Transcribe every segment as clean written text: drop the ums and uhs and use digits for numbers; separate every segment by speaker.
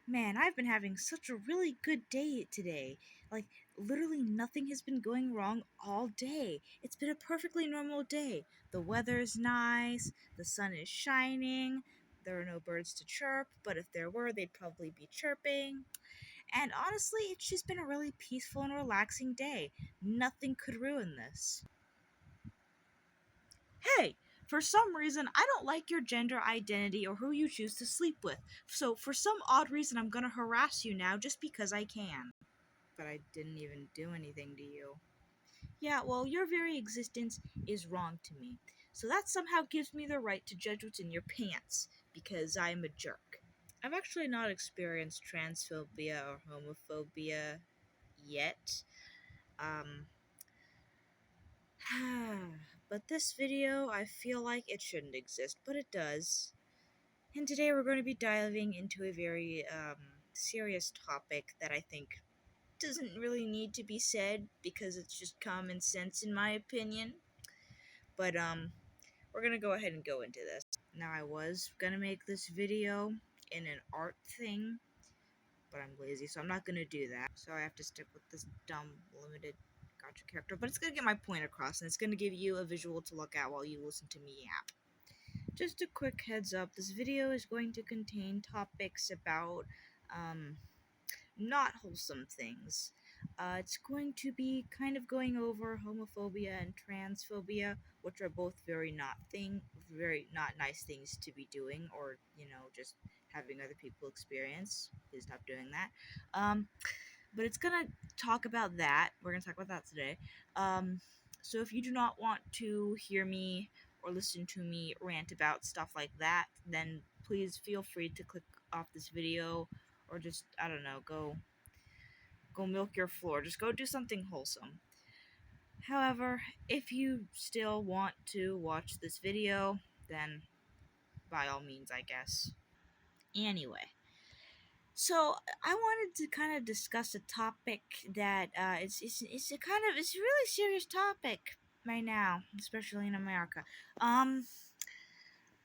Speaker 1: Man, I've been having such a really good day today. Like, literally nothing has been going wrong all day. It's been a perfectly normal day. The weather's nice, the sun is shining, there are no birds to chirp, but if there were, they'd probably be chirping. And honestly, it's just been a really peaceful and relaxing day. Nothing could ruin this. Hey, for some reason, I don't like your gender identity or who you choose to sleep with. So, for some odd reason, I'm gonna harass you now just because I can. But I didn't even do anything to you. Yeah, well, your very existence is wrong to me. So that somehow gives me the right to judge what's in your pants, because I'm a jerk. I've actually not experienced transphobia or homophobia yet. Um, but this video, I feel like it shouldn't exist, but it does. And today we're going to be diving into a very serious topic that I think doesn't really need to be said because it's just common sense in my opinion. But we're going to go ahead and go into this. Now I was going to make this video in an art thing, but I'm lazy, so I'm not going to do that. So I have to stick with this dumb limited gotcha character, but it's going to get my point across and it's going to give you a visual to look at while you listen to me yap. Just a quick heads up, this video is going to contain topics about not wholesome things. It's going to be kind of going over homophobia and transphobia, which are both very not nice things to be doing, or just having other people experience. Please stop doing that. But it's gonna talk about that. We're gonna talk about that today. So if you do not want to hear me or listen to me rant about stuff like that, then please feel free to click off this video or just, I don't know, go milk your floor. Just go do something wholesome. However, if you still want to watch this video, then by all means, I guess. Anyway, so I wanted to kind of discuss a topic that it's a really serious topic right now, especially in America.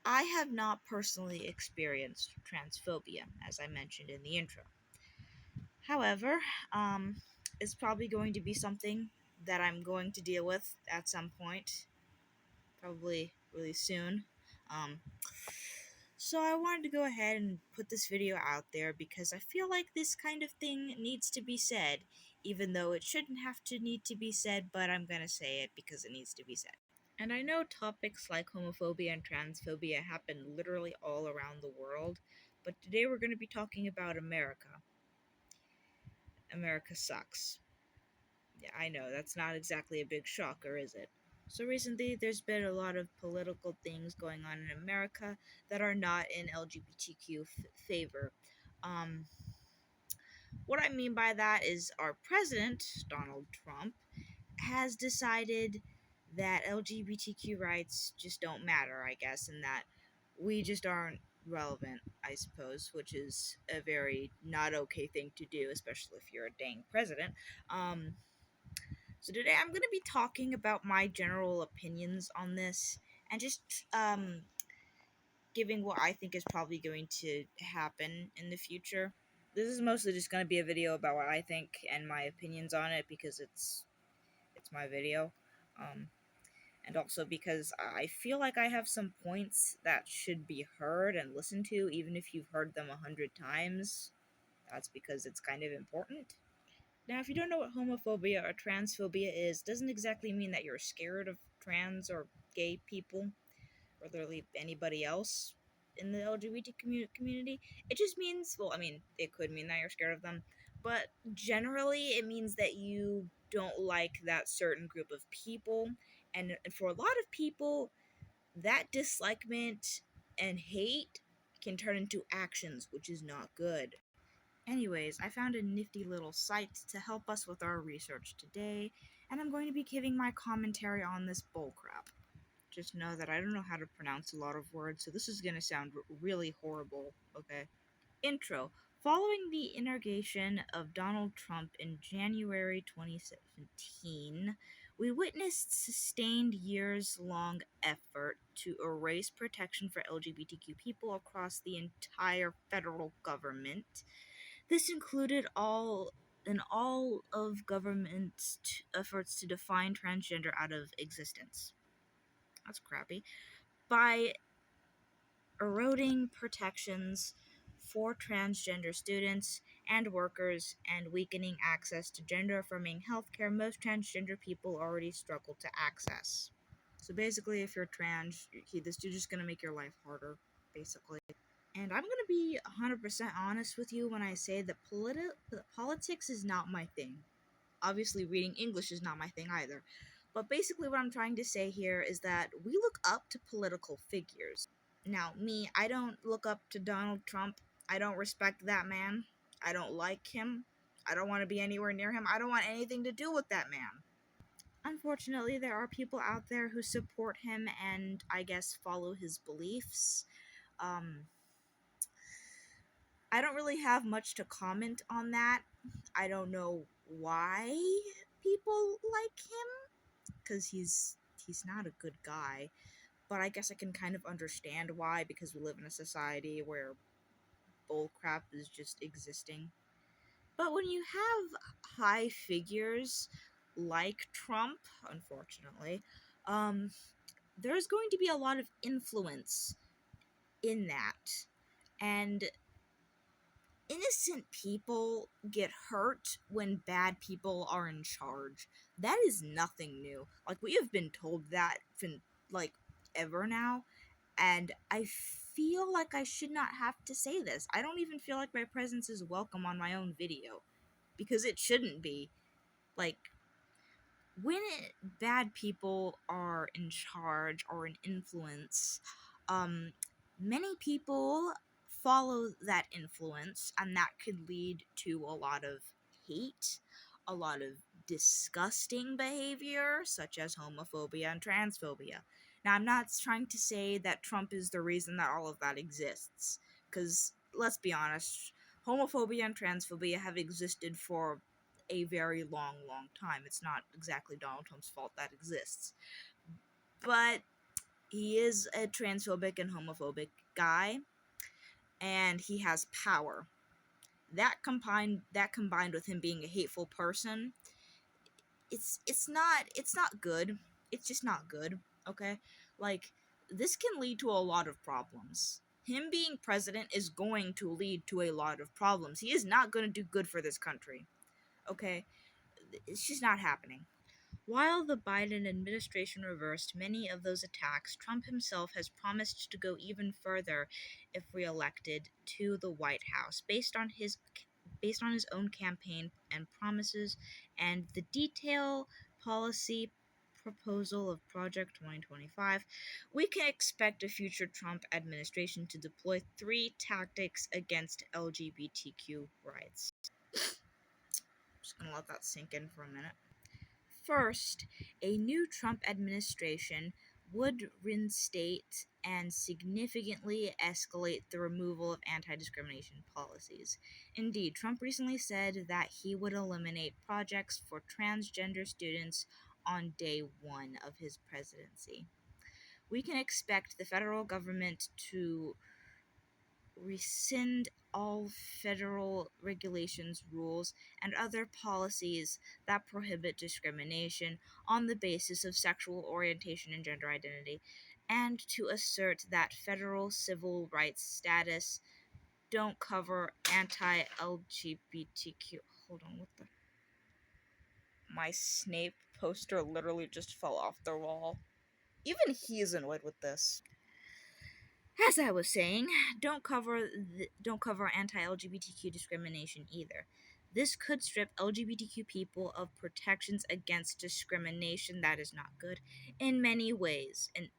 Speaker 1: I have not personally experienced transphobia, as I mentioned in the intro. However, it's probably going to be something that I'm going to deal with at some point, probably really soon. Um, so I wanted to go ahead and put this video out there because I feel like this kind of thing needs to be said, even though it shouldn't have to need to be said, but I'm gonna say it because it needs to be said. And I know topics like homophobia and transphobia happen literally all around the world, but today we're going to be talking about America. America sucks. Yeah, I know, that's not exactly a big shocker, is it? So recently, there's been a lot of political things going on in America that are not in LGBTQ favor. Um, what I mean by that is our president, Donald Trump, has decided that LGBTQ rights just don't matter, I guess, and that we just aren't relevant, I suppose, which is a very not okay thing to do, especially if you're a dang president. So today I'm going to be talking about my general opinions on this and just giving what I think is probably going to happen in the future. This is mostly just going to be a video about what I think and my opinions on it because it's my video. And also because I feel like I have some points that should be heard and listened to, even if you've heard them 100 times. That's because it's kind of important. Now, if you don't know what homophobia or transphobia is, doesn't exactly mean that you're scared of trans or gay people, or literally anybody else in the LGBT community. It just means, well, I mean, it could mean that you're scared of them, but generally it means that you don't like that certain group of people, and for a lot of people, that dislikement and hate can turn into actions, which is not good. Anyways, I found a nifty little site to help us with our research today, and I'm going to be giving my commentary on this bullcrap. Just know that I don't know how to pronounce a lot of words, so this is going to sound really horrible, okay? Intro. Following the inauguration of Donald Trump in January 2017, We witnessed sustained years long effort to erase protection for LGBTQ people across the entire federal government. This included all of government's efforts to define transgender out of existence. That's crappy. By eroding protections for transgender students and workers and weakening access to gender affirming healthcare most transgender people already struggle to access. So basically, if you're trans, this dude's just gonna make your life harder, basically. And I'm gonna be 100% honest with you when I say that politics is not my thing. Obviously, reading English is not my thing either. But basically, what I'm trying to say here is that we look up to political figures. Now, me, I don't look up to Donald Trump. I don't respect that man. I don't like him. I don't want to be anywhere near him. I don't want anything to do with that man. Unfortunately, there are people out there who support him and I guess follow his beliefs. Um, I don't really have much to comment on that. I don't know why people like him because he's not a good guy. But I guess I can kind of understand why because we live in a society where bullcrap is just existing. But when you have high figures like Trump, unfortunately, um, there's going to be a lot of influence in that. And innocent people get hurt when bad people are in charge. That is nothing new. Like, we have been told that from, like, ever now. And I feel like I should not have to say this. I don't even feel like my presence is welcome on my own video. Because it shouldn't be. Like, when bad people are in charge or in influence, many people follow that influence, and that could lead to a lot of hate, a lot of disgusting behavior, such as homophobia and transphobia. Now, I'm not trying to say that Trump is the reason that all of that exists, because let's be honest, homophobia and transphobia have existed for a very long, long time. It's not exactly Donald Trump's fault that exists. But he is a transphobic and homophobic guy, and he has power. That combined with him being a hateful person, it's not good. It's just not good, okay? Like, this can lead to a lot of problems. Him being president is going to lead to a lot of problems. He is not going to do good for this country, okay? It's just not happening. While the Biden administration reversed many of those attacks, Trump himself has promised to go even further if reelected to the White House, based on his own campaign and promises and the detailed policy proposal of Project 2025. We can expect a future Trump administration to deploy three tactics against LGBTQ rights. Just gonna let that sink in for a minute. First, a new Trump administration would reinstate and significantly escalate the removal of anti discrimination policies. Indeed, Trump recently said that he would eliminate projects for transgender students on day one of his presidency. We can expect the federal government to rescind all federal regulations, rules, and other policies that prohibit discrimination on the basis of sexual orientation and gender identity, and to assert that federal civil rights status don't cover anti-LGBTQ. Hold on, what the? My Snape poster literally just fell off the wall. Even he's annoyed with this. As I was saying, don't cover anti-LGBTQ discrimination either. This could strip LGBTQ people of protections against discrimination. That is not good in many ways. And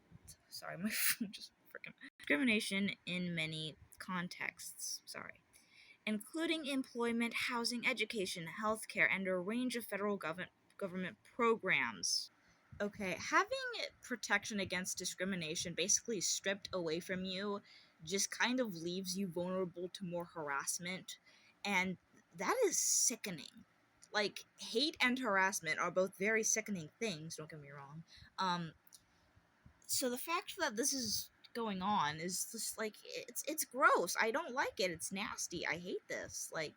Speaker 1: sorry, my phone just freaking discrimination in many contexts. Sorry, including employment, housing, education, healthcare, and a range of federal government programs. Okay, having protection against discrimination basically stripped away from you just kind of leaves you vulnerable to more harassment, and that is sickening. like, hate and harassment are both very sickening things, don't get me wrong. So the fact that this is going on is just like, it's gross. I don't like it. It's nasty. I hate this. Like,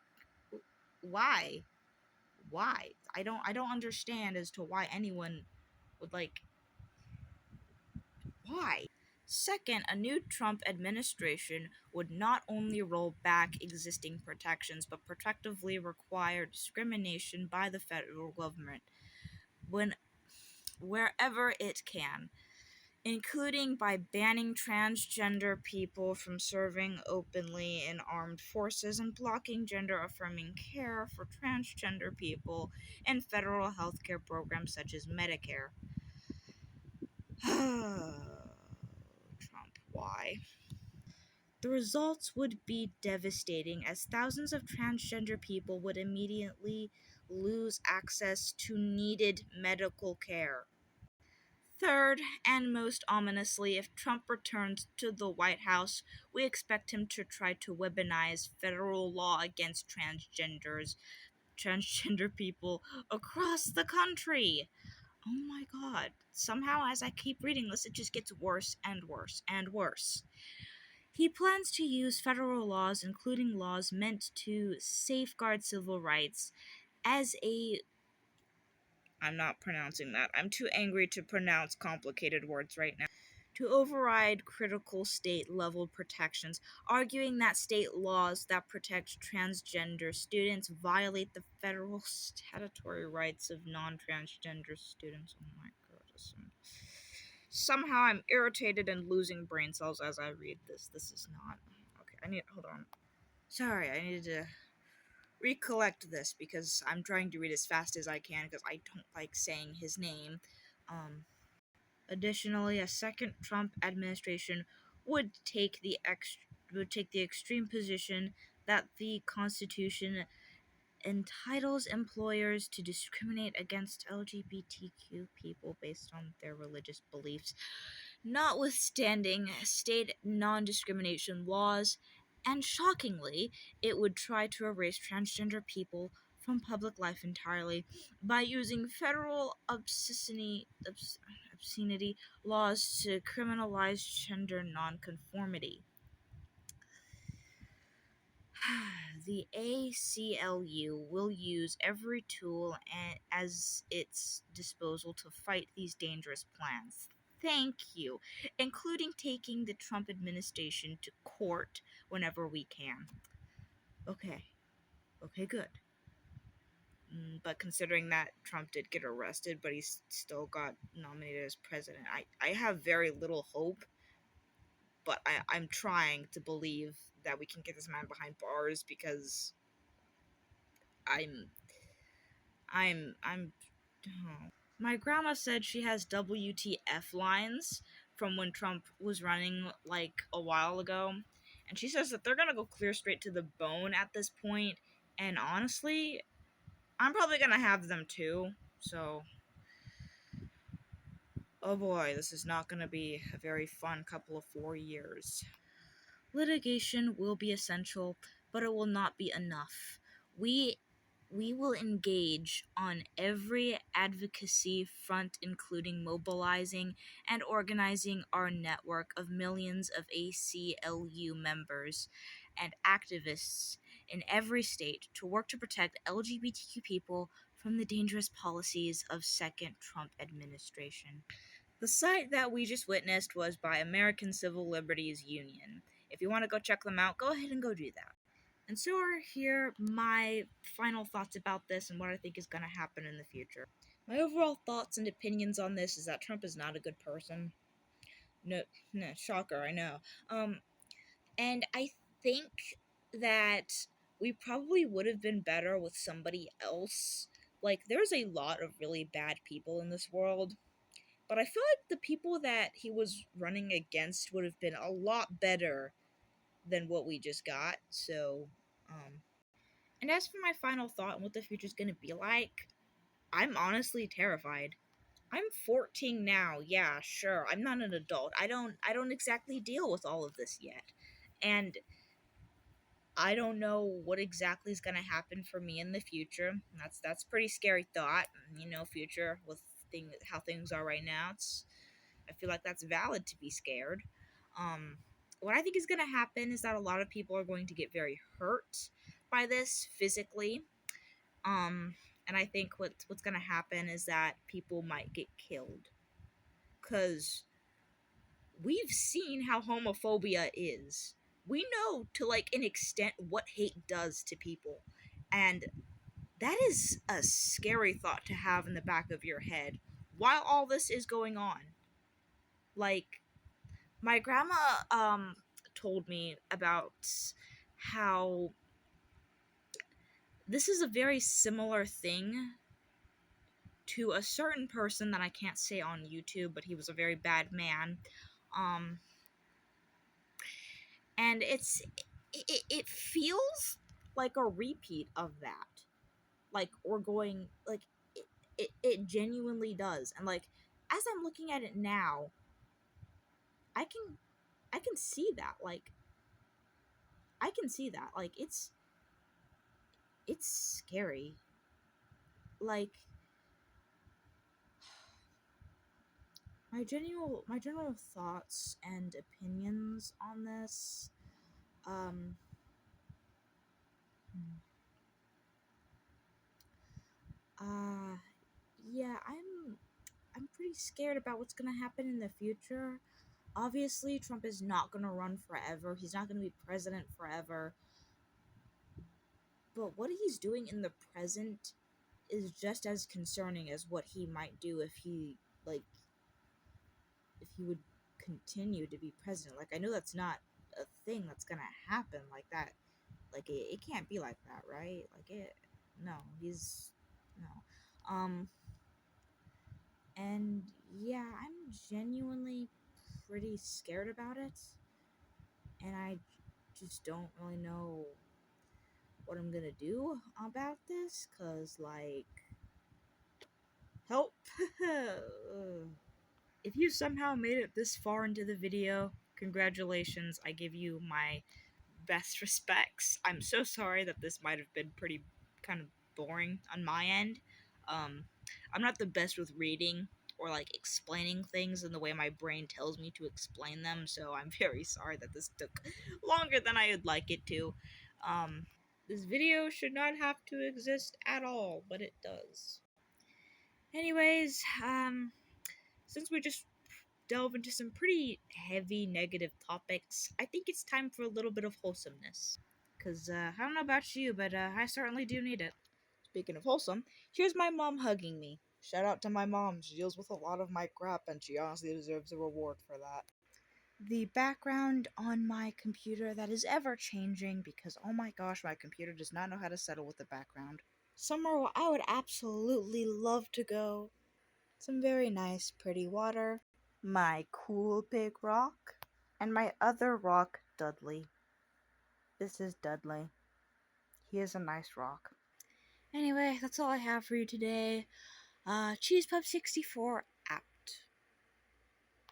Speaker 1: why? Why? I don't understand as to why anyone would, like, why? Second, a new Trump administration would not only roll back existing protections but protectively require discrimination by the federal government when wherever it can, including by banning transgender people from serving openly in armed forces and blocking gender affirming care for transgender people in federal healthcare programs such as Medicare. Trump, why? The results would be devastating, as thousands of transgender people would immediately lose access to needed medical care. Third, and most ominously, if Trump returns to the White House, we expect him to try to weaponize federal law against transgender people across the country. Oh my god. Somehow, as I keep reading this, it just gets worse and worse and worse. He plans to use federal laws, including laws meant to safeguard civil rights, as a. I'm not pronouncing that. I'm too angry to pronounce complicated words right now. To override critical state level protections, arguing that state laws that protect transgender students violate the federal statutory rights of non transgender students. Oh my god. Somehow I'm irritated and losing brain cells as I read this. This is not. Okay, hold on. Sorry, I needed to recollect this because I'm trying to read as fast as I can because I don't like saying his name. Additionally, a second Trump administration would take the extreme position that the Constitution entitles employers to discriminate against LGBTQ people based on their religious beliefs, notwithstanding state non-discrimination laws, and shockingly, it would try to erase transgender people from public life entirely by using federal obscenity laws to criminalize gender nonconformity. The ACLU will use every tool as its disposal to fight these dangerous plans. Thank you, including taking the Trump administration to court whenever we can. Okay, good. But considering that Trump did get arrested, but he still got nominated as president, I have very little hope. But I'm trying to believe that we can get this man behind bars because I'm. Oh. My grandma said she has WTF lines from when Trump was running like a while ago, and she says that they're gonna go clear straight to the bone at this point. And honestly, I'm probably gonna have them too. So, oh boy, this is not gonna be a very fun couple of 4 years. Litigation will be essential, but it will not be enough. We will engage on every advocacy front, including mobilizing and organizing our network of millions of ACLU members and activists in every state to work to protect LGBTQ people from the dangerous policies of second Trump administration. The site that we just witnessed was by American Civil Liberties Union. If you want to go check them out, go ahead and go do that. And so are here my final thoughts about this and what I think is going to happen in the future. My overall thoughts and opinions on this is that Trump is not a good person. No, shocker, I know. And I think that we probably would have been better with somebody else. Like, there's a lot of really bad people in this world, but I feel like the people that he was running against would have been a lot better than what we just got. So, and as for my final thought on what the future's gonna be like, I'm honestly terrified. I'm 14 now. Yeah, sure. I'm not an adult. I don't exactly deal with all of this yet. And I don't know what exactly is gonna happen for me in the future. That's pretty scary thought. Future with how things are right now. I feel like that's valid to be scared. Um, what I think is gonna happen is that a lot of people are going to get very hurt by this physically. Um, and I think what's gonna happen is that people might get killed because we've seen how homophobia is. We know to like an extent what hate does to people. And that is a scary thought to have in the back of your head while all this is going on. Like my grandma told me about how this is a very similar thing to a certain person that I can't say on YouTube, but he was a very bad man. Um and it feels like a repeat of that, like we're going like it genuinely does. And like as I'm looking at it now, I can see that, like I can see that, like it's scary. Like my general thoughts and opinions on this, um uh yeah, I'm pretty scared about what's gonna happen in the future. Obviously, Trump is not gonna run forever. He's not gonna be president forever. But what he's doing in the present is just as concerning as what he might do if he would continue to be president. Like I know that's not a thing that's gonna happen like that. Like it can't be like that, right? Like it no, he's no. And yeah, I'm genuinely pretty scared about it. And I just don't really know what I'm gonna do about this, cause like help. If you somehow made it this far into the video, congratulations. I give you my best respects. I'm so sorry that this might have been pretty kind of boring on my end. Um, I'm not the best with reading or like explaining things in the way my brain tells me to explain them, so I'm very sorry that this took longer than I'd like it to. This video should not have to exist at all, but it does. Anyways, since we just delve into some pretty heavy negative topics, I think it's time for a little bit of wholesomeness. Because, I don't know about you, but I certainly do need it. Speaking of wholesome, here's my mom hugging me. Shout out to my mom. She deals with a lot of my crap, and she honestly deserves a reward for that. The background on my computer that is ever changing because, oh my gosh, my computer does not know how to settle with the background. Somewhere where I would absolutely love to go. Some very nice, pretty water. My cool big rock. And my other rock, Dudley. This is Dudley. He is a nice rock. Anyway, that's all I have for you today. CheesePub64 out.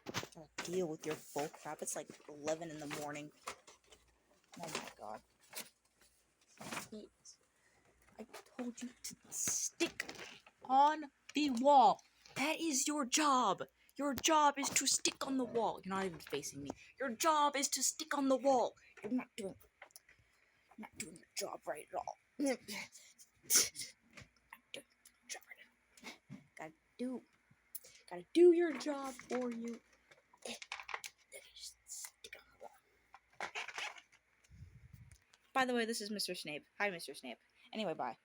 Speaker 1: Gotta deal with your bullcrap. It's like 11 in the morning. Oh my god. I told you to stick on the wall. That is your job. Your job is to stick on the wall. You're not even facing me. Your job is to stick on the wall. You're not doing your job right at all. Gotta do your job for you. Stick on the wall. By the way, this is Mr. Snape. Hi, Mr. Snape. Anyway, bye.